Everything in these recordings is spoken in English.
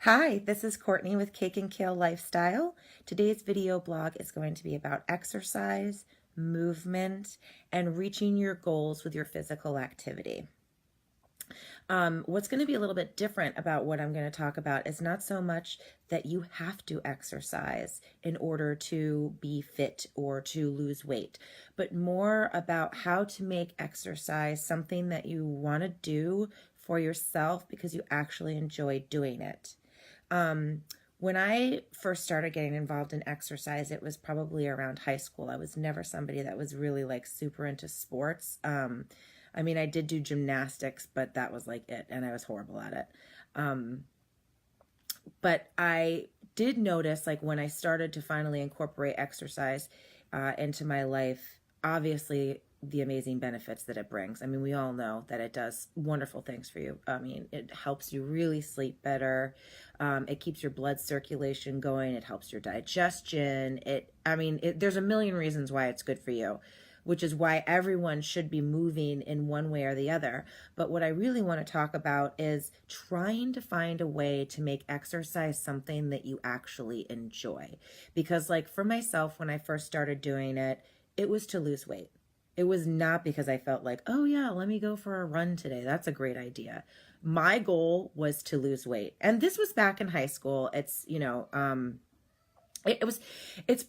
Hi, this is Courtney with Cake and Kale Lifestyle. Today's video blog is going to be about exercise, movement, and reaching your goals with your physical activity. What's going to be a little bit different about what I'm going to talk about is not so much that you have to exercise in order to be fit or to lose weight, but more about how to make exercise something that you want to do for yourself because you actually enjoy doing it. When I first started getting involved in exercise, it was probably around high school. I was never somebody that was really like super into sports. I did do gymnastics, but that was like it, and I was horrible at it. But I did notice, like, when I started to finally incorporate exercise into my life, obviously the amazing benefits that it brings. I mean, we all know that it does wonderful things for you. I mean, it helps you really sleep better. It keeps your blood circulation going. It helps your digestion. There's a million reasons why it's good for you, which is why everyone should be moving in one way or the other. But what I really want to talk about is trying to find a way to make exercise something that you actually enjoy. Because, like, for myself, when I first started doing it, it was to lose weight. It was not because I felt like, oh yeah, let me go for a run today. That's a great idea. My goal was to lose weight. And this was back in high school. It's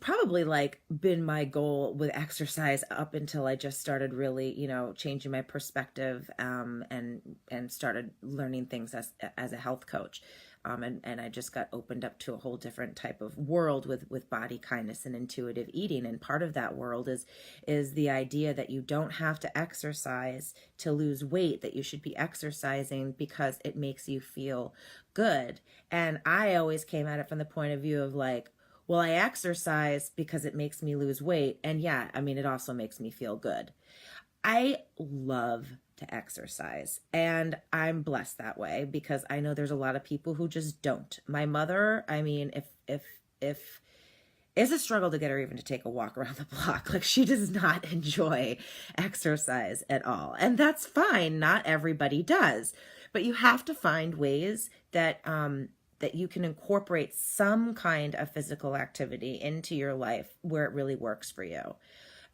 probably like been my goal with exercise up until I just started really, changing my perspective, and started learning things as a health coach. And I just got opened up to a whole different type of world with body kindness and intuitive eating. And part of that world is the idea that you don't have to exercise to lose weight, that you should be exercising because it makes you feel good. And I always came at it from the point of view of like, well, I exercise because it makes me lose weight. And yeah, it also makes me feel good. I love to exercise, and I'm blessed that way because I know there's a lot of people who just don't. My mother, if it's a struggle to get her even to take a walk around the block. Like, she does not enjoy exercise at all. And that's fine. Not everybody does. But you have to find ways that you can incorporate some kind of physical activity into your life where it really works for you.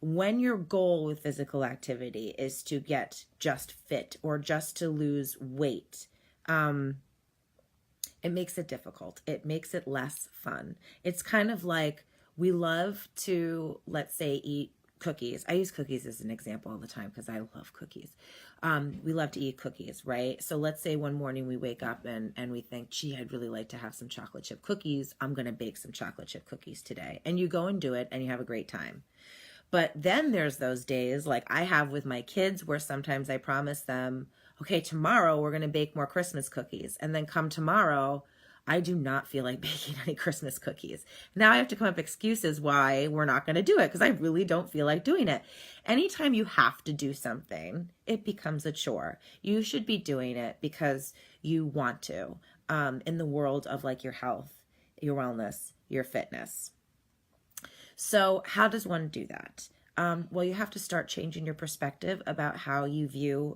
When your goal with physical activity is to get just fit or just to lose weight, it makes it difficult. It makes it less fun. It's kind of like we love to, let's say, eat cookies. I use cookies as an example all the time because I love cookies. We love to eat cookies, right? So let's say one morning we wake up and we think, gee, I'd really like to have some chocolate chip cookies. I'm going to bake some chocolate chip cookies today. And you go and do it and you have a great time. But then there's those days like I have with my kids where sometimes I promise them, okay, tomorrow we're going to bake more Christmas cookies. And then come tomorrow, I do not feel like baking any Christmas cookies. Now I have to come up with excuses why we're not going to do it because I really don't feel like doing it. Anytime you have to do something, it becomes a chore. You should be doing it because you want to, in the world of like your health, your wellness, your fitness. So how does one do that? Well, you have to start changing your perspective about how you view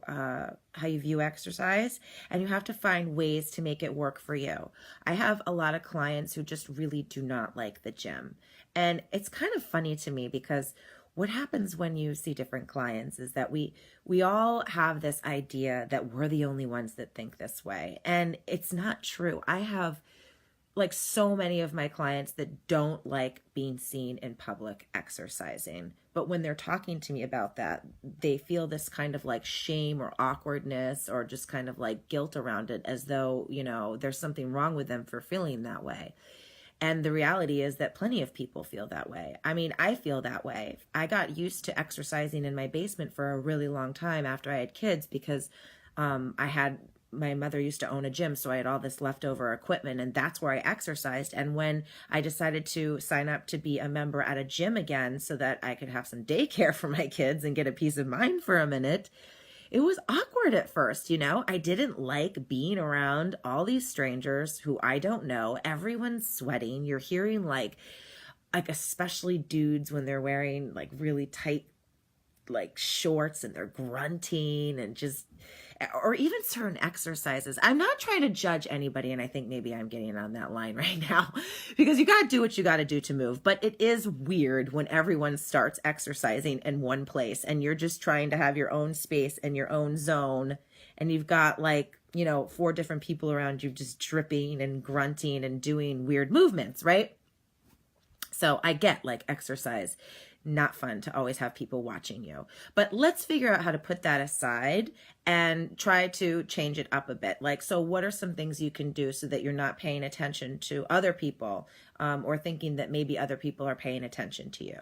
exercise, and you have to find ways to make it work for you. I have a lot of clients who just really do not like the gym. And it's kind of funny to me because what happens when you see different clients is that we all have this idea that we're the only ones that think this way. And it's not true. I have like so many of my clients that don't like being seen in public exercising. But when they're talking to me about that, they feel this kind of like shame or awkwardness or just kind of like guilt around it as though, there's something wrong with them for feeling that way. And the reality is that plenty of people feel that way. I feel that way. I got used to exercising in my basement for a really long time after I had kids because my mother used to own a gym, so I had all this leftover equipment, and that's where I exercised. And when I decided to sign up to be a member at a gym again so that I could have some daycare for my kids and get a peace of mind for a minute, it was awkward at first, I didn't like being around all these strangers who I don't know. Everyone's sweating. You're hearing like especially dudes when they're wearing like really tight like shorts and they're grunting and just, or even certain exercises. I'm not trying to judge anybody, and I think maybe I'm getting on that line right now because you got to do what you got to do to move. But it is weird when everyone starts exercising in one place and you're just trying to have your own space and your own zone, and you've got like, you know, 4 different people around you just dripping and grunting and doing weird movements, right? So I get like exercise, not fun to always have people watching you. But let's figure out how to put that aside and try to change it up a bit. Like, so what are some things you can do so that you're not paying attention to other people, or thinking that maybe other people are paying attention to you?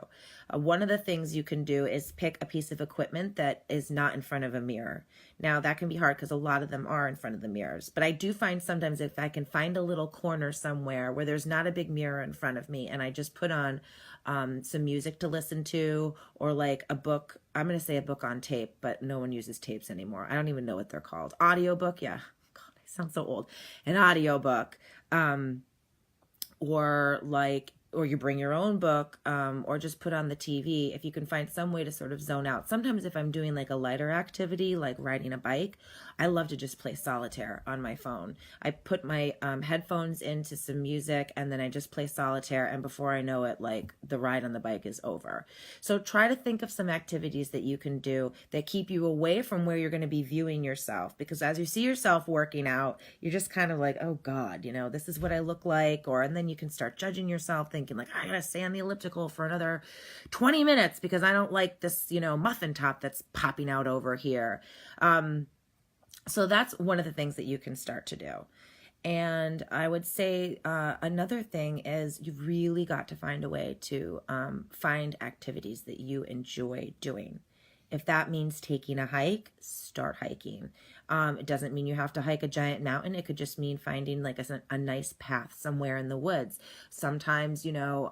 One of the things you can do is pick a piece of equipment that is not in front of a mirror. Now that can be hard because a lot of them are in front of the mirrors, but I do find sometimes if I can find a little corner somewhere where there's not a big mirror in front of me and I just put on some music to listen to, or like a book. I'm going to say a book on tape, but no one uses tapes anymore. I don't even know what they're called. Audiobook. Yeah. God, I sound so old. An audiobook. Or you bring your own book, or just put on the TV if you can find some way to sort of zone out. Sometimes if I'm doing like a lighter activity, like riding a bike, I love to just play solitaire on my phone. I put my headphones into some music and then I just play solitaire, and before I know it, like the ride on the bike is over. So try to think of some activities that you can do that keep you away from where you're going to be viewing yourself, because as you see yourself working out, you're just kind of like, oh God, you know, this is what I look like. And then you can start judging yourself, thinking like, I gotta stay on the elliptical for another 20 minutes because I don't like this, you know, muffin top that's popping out over here. So that's one of the things that you can start to do. And I would say another thing is you've really got to find a way to find activities that you enjoy doing. If that means taking a hike, start hiking. It doesn't mean you have to hike a giant mountain. It could just mean finding like a nice path somewhere in the woods. Sometimes, you know,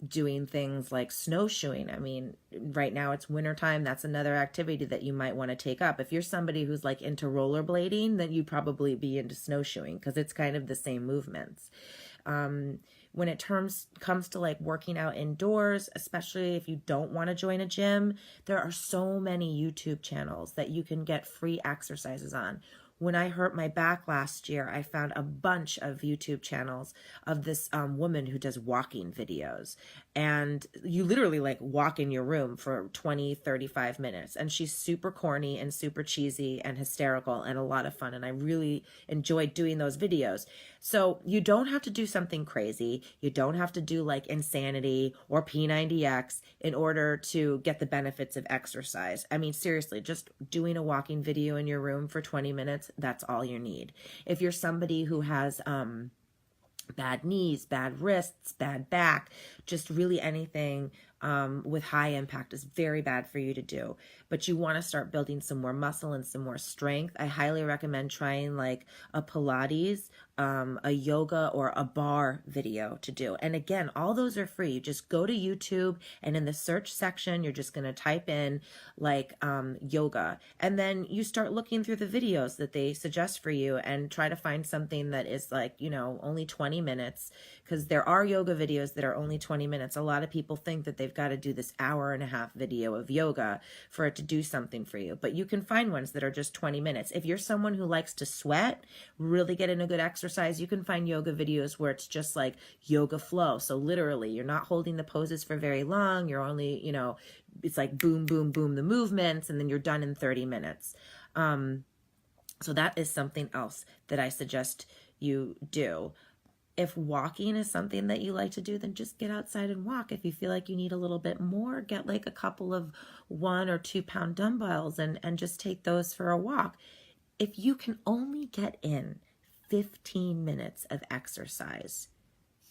doing things like snowshoeing. I mean, right now it's wintertime. That's another activity that you might want to take up. If you're somebody who's like into rollerblading, then you'd probably be into snowshoeing because it's kind of the same movements. When it comes to like working out indoors, especially if you don't want to join a gym, there are so many YouTube channels that you can get free exercises on. When I hurt my back last year, I found a bunch of YouTube channels of this woman who does walking videos. And you literally like walk in your room for 20, 35 minutes. And she's super corny and super cheesy and hysterical and a lot of fun. And I really enjoyed doing those videos. So you don't have to do something crazy. You don't have to do like Insanity or P90X in order to get the benefits of exercise. I mean, seriously, just doing a walking video in your room for 20 minutes, that's all you need. If you're somebody who has bad knees, bad wrists, bad back, just really anything with high impact is very bad for you to do. But you want to start building some more muscle and some more strength. I highly recommend trying like a Pilates, a yoga, or a Barre video to do. And again, all those are free. You just go to YouTube and in the search section, you're just going to type in like yoga. And then you start looking through the videos that they suggest for you and try to find something that is like, you know, only 20 minutes, because there are yoga videos that are only 20 minutes. A lot of people think that they've got to do this hour-and-a-half video of yoga for it to do something for you. But you can find ones that are just 20 minutes. If you're someone who likes to sweat, really get in a good exercise, you can find yoga videos where it's just like yoga flow. So literally, you're not holding the poses for very long. You're only, you know, it's like boom, boom, boom, the movements, and then you're done in 30 minutes. So that is something else that I suggest you do. If walking is something that you like to do, then just get outside and walk. If you feel like you need a little bit more, get like a couple of 1 or 2 pound dumbbells and just take those for a walk. If you can only get in 15 minutes of exercise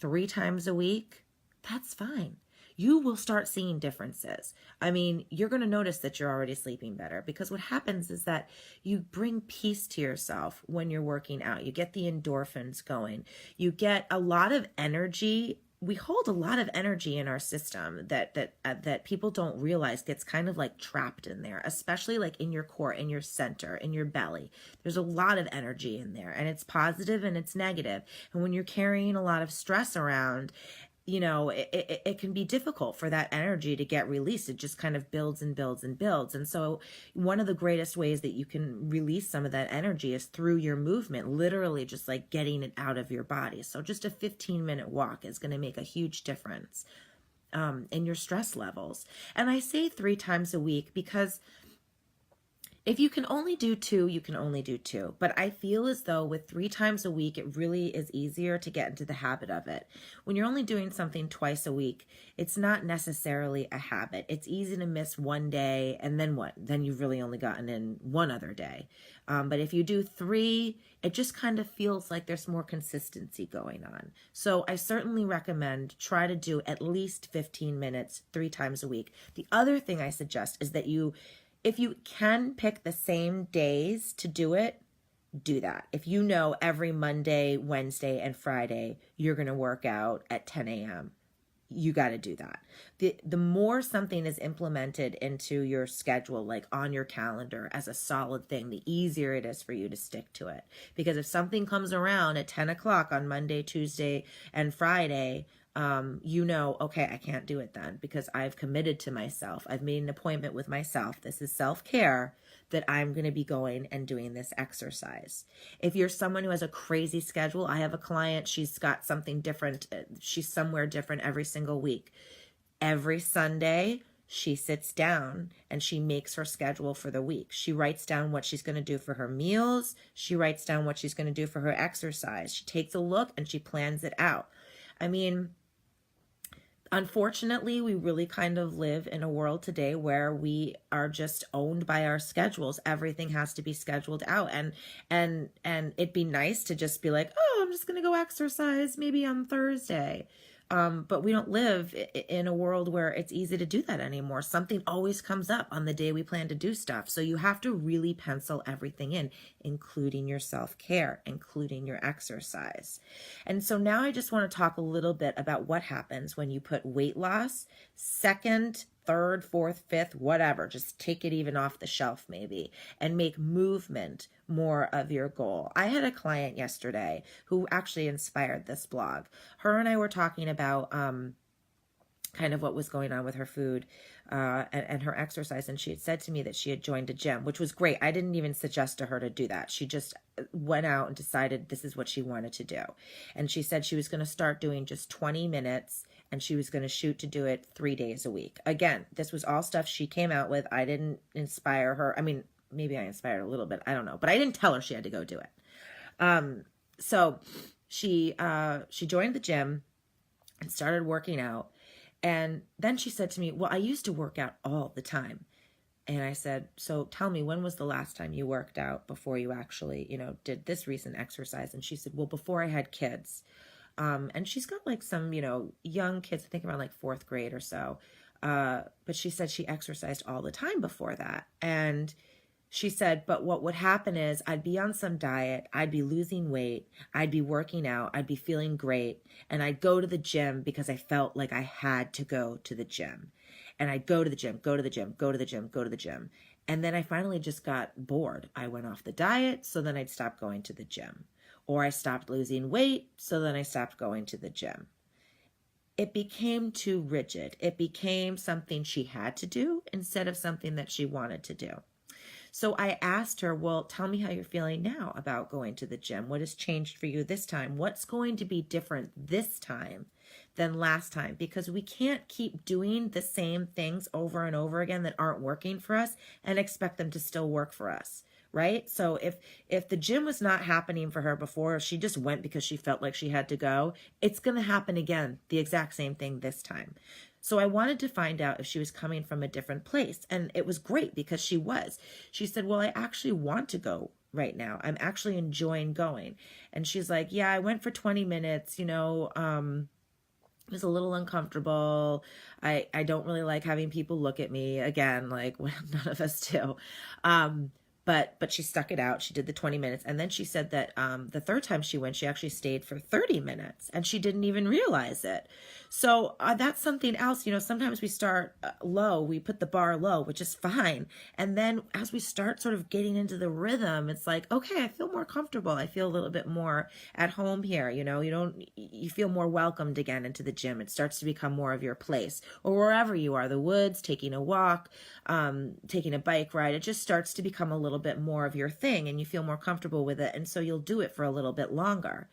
3 times a week, that's fine. You will start seeing differences. I mean, you're going to notice that you're already sleeping better, because what happens is that you bring peace to yourself when you're working out. You get the endorphins going. You get a lot of energy. We hold a lot of energy in our system that people don't realize gets kind of like trapped in there, especially like in your core, in your center, in your belly. There's a lot of energy in there, and it's positive and it's negative. And when you're carrying a lot of stress around, it can be difficult for that energy to get released. It just kind of builds and builds and builds. And so one of the greatest ways that you can release some of that energy is through your movement, literally just like getting it out of your body. So just a 15-minute walk is going to make a huge difference in your stress levels. And I say 3 times a week because if you can only do 2, you can only do 2. But I feel as though with 3 times a week, it really is easier to get into the habit of it. When you're only doing something twice a week, it's not necessarily a habit. It's easy to miss one day, and then what? Then you've really only gotten in one other day. But if you do 3, it just kind of feels like there's more consistency going on. So I certainly recommend try to do at least 15 minutes 3 times a week. The other thing I suggest is that if you can pick the same days to do it, do that. If you know every Monday, Wednesday, and Friday, you're going to work out at 10 a.m., you got to do that. The more something is implemented into your schedule, like on your calendar as a solid thing, the easier it is for you to stick to it. Because if something comes around at 10 o'clock on Monday, Tuesday, and Friday, okay, I can't do it then because I've committed to myself. I've made an appointment with myself. This is self-care that I'm going to be going and doing this exercise. If you're someone who has a crazy schedule, I have a client, she's got something different. She's somewhere different every single week. Every Sunday, she sits down and she makes her schedule for the week. She writes down what she's going to do for her meals. She writes down what she's going to do for her exercise. She takes a look and she plans it out. I mean, unfortunately, we really kind of live in a world today where we are just owned by our schedules. Everything has to be scheduled out. And it'd be nice to just be like, oh, I'm just going to go exercise maybe on Thursday. But we don't live in a world where it's easy to do that anymore. Something always comes up on the day we plan to do stuff. So you have to really pencil everything in, including your self-care, including your exercise. And so now I just want to talk a little bit about what happens when you put weight loss second, third, fourth, fifth, whatever, just take it even off the shelf maybe, and make movement more of your goal. I had a client yesterday who actually inspired this blog. Her and I were talking about kind of what was going on with her food and her exercise. And she had said to me that she had joined a gym, which was great. I didn't even suggest to her to do that. She just went out and decided this is what she wanted to do. And she said she was going to start doing just 20 minutes and she was going to shoot to do it 3 days a week. Again, this was all stuff she came out with. I didn't inspire her. I mean, maybe I inspired her a little bit. I don't know. But I didn't tell her she had to go do it. So she joined the gym and started working out. And then she said to me, well, I used to work out all the time. And I said, so tell me, when was the last time you worked out before you actually, did this recent exercise? And she said, well, before I had kids. And she's got like some, young kids, I think around like 4th grade or so. But she said she exercised all the time before that. And she said, but what would happen is I'd be on some diet, I'd be losing weight, I'd be working out, I'd be feeling great, and I'd go to the gym because I felt like I had to go to the gym. And I'd go to the gym, go to the gym, go to the gym, go to the gym. And then I finally just got bored. I went off the diet, so then I'd stop going to the gym. Or I stopped losing weight, so then I stopped going to the gym. It became too rigid. It became something she had to do instead of something that she wanted to do. So I asked her, well, tell me how you're feeling now about going to the gym. What has changed for you this time? What's going to be different this time than last time? Because we can't keep doing the same things over and over again that aren't working for us and expect them to still work for us, right? So if the gym was not happening for her before, she just went because she felt like she had to go, it's going to happen again, the exact same thing this time. So I wanted to find out if she was coming from a different place. And it was great because she was. She said, well, I actually want to go right now. I'm actually enjoying going. And she's like, yeah, I went for 20 minutes, it was a little uncomfortable. I don't really like having people look at me again, like none of us do. but she stuck it out. She did the 20 minutes. And then she said that the third time she went, she actually stayed for 30 minutes and she didn't even realize it. So that's something else. Sometimes we start low, we put the bar low, which is fine. And then as we start sort of getting into the rhythm, it's like, okay, I feel more comfortable. I feel a little bit more at home here. You feel more welcomed again into the gym. It starts to become more of your place, or wherever you are, the woods, taking a walk, taking a bike ride. It just starts to become a little bit more of your thing and you feel more comfortable with it. And so you'll do it for a little bit longer.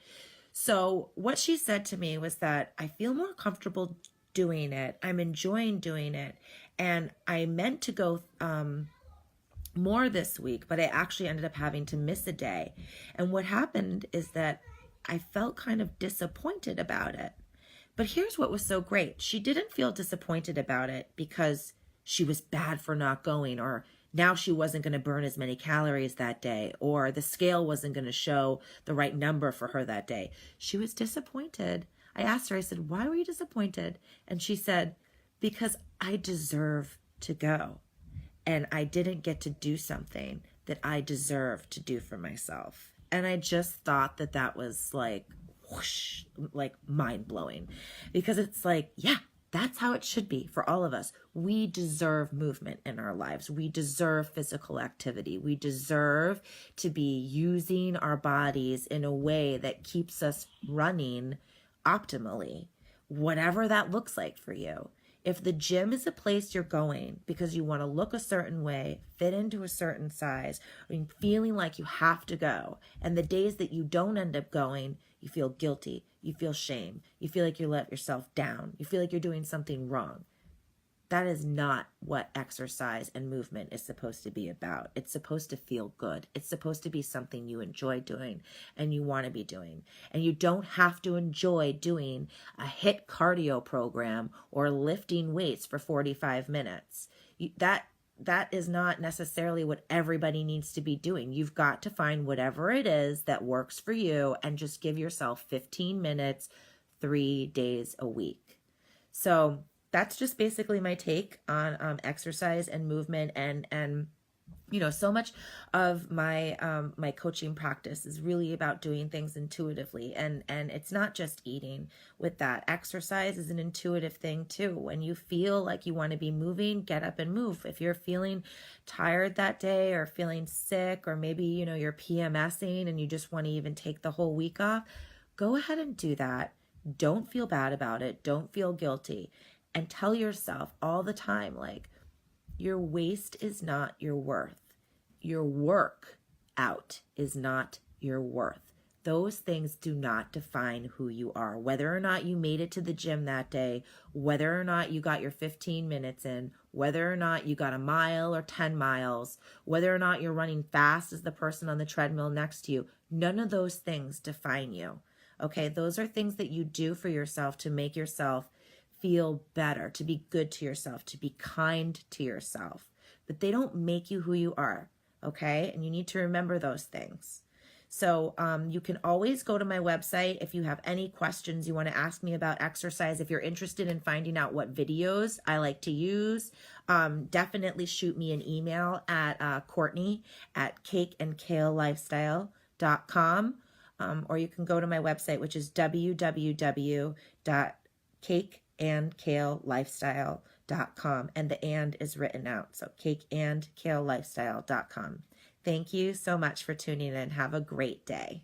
So what she said to me was that I feel more comfortable doing it. I'm enjoying doing it. And I meant to go more this week, but I actually ended up having to miss a day. And what happened is that I felt kind of disappointed about it. But here's what was so great. She didn't feel disappointed about it because she was bad for not going, or now she wasn't going to burn as many calories that day, or the scale wasn't going to show the right number for her that day. She was disappointed. I asked her, I said, why were you disappointed? And she said, because I deserve to go. And I didn't get to do something that I deserve to do for myself. And I just thought that that was like, whoosh, like mind blowing, because it's like, yeah, that's how it should be for all of us. We deserve movement in our lives. We deserve physical activity. We deserve to be using our bodies in a way that keeps us running optimally, whatever that looks like for you. If the gym is a place you're going because you want to look a certain way, fit into a certain size, or feeling like you have to go, and the days that you don't end up going, you feel guilty, you feel shame, you feel like you let yourself down, you feel like you're doing something wrong. That is not what exercise and movement is supposed to be about. It's supposed to feel good. It's supposed to be something you enjoy doing and you want to be doing. And you don't have to enjoy doing a HIIT cardio program or lifting weights for 45 minutes. That is not necessarily what everybody needs to be doing. You've got to find whatever it is that works for you and just give yourself 15 minutes, 3 days a week. So that's just basically my take on exercise and movement, and so much of my my coaching practice is really about doing things intuitively, and it's not just eating. With that, exercise is an intuitive thing too. When you feel like you want to be moving, get up and move. If you're feeling tired that day or feeling sick, or maybe you're PMSing and you just want to even take the whole week off, go ahead and do that. Don't feel bad about it. Don't feel guilty. And tell yourself all the time, like, your waste is not your worth. Your work out is not your worth. Those things do not define who you are. Whether or not you made it to the gym that day, whether or not you got your 15 minutes in, whether or not you got a mile or 10 miles, whether or not you're running fast as the person on the treadmill next to you, none of those things define you. Okay, those are things that you do for yourself to make yourself feel better, to be good to yourself, to be kind to yourself. But they don't make you who you are, okay? And you need to remember those things. So you can always go to my website if you have any questions you want to ask me about exercise. If you're interested in finding out what videos I like to use, definitely shoot me an email at Courtney@cakeandkalelifestyle.com, or you can go to my website, which is www.cakeandkalelifestyle.com, and the and is written out, so cakeandkalelifestyle.com. Thank you so much for tuning in. Have a great day.